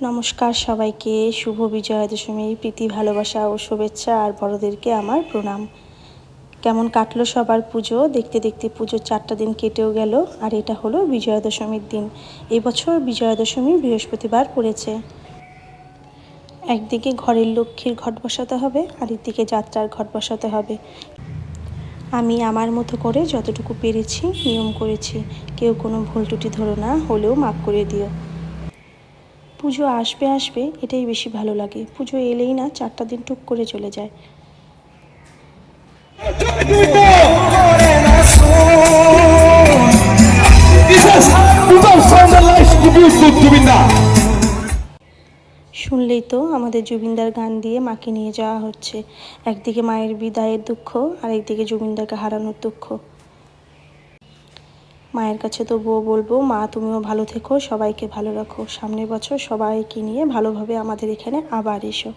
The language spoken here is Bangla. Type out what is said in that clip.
নমস্কার সবাইকে, শুভ বিজয়া দশমীর প্রীতি ভালোবাসা ও শুভেচ্ছা আর বড়দেরকে আমার প্রণাম। কেমন কাটলো সবার পুজো? দেখতে দেখতে পুজোর 4টা দিন কেটেও গেল, আর এটা হলো বিজয়া দশমীর দিন। এবছর বিজয়া দশমী বৃহস্পতিবার পড়েছে। একদিকে ঘরের লক্ষ্মীর ঘট বসাতে হবে, আর একদিকে যাত্রার ঘট বসাতে হবে। আমি আমার মতো করে যতটুকু পেরেছি নিয়ম করেছি। কেউ কোনো ভুল ত্রুটি ধরো না, হলেও মাফ করে দিও। পুজো আসবে আসবে এটাই বেশি ভালো লাগে। পুজো এলেই না 4টা দিন টুক করে চলে যায়। শুনলেই তো আমাদের জুবিনদার গান দিয়ে মাকে নিয়ে যাওয়া হচ্ছে। একদিকে মায়ের বিদায়ের দুঃখ, আর একদিকে জুবিনদাকে হারানোর দুঃখ। মায়ের কাছে তবুও বলবো, মা তুমিও ভালো থেকো, সবাইকে ভালো রাখো। সামনের বছর সবাইকে নিয়ে ভালোভাবে আমাদের এখানে আবার এসো।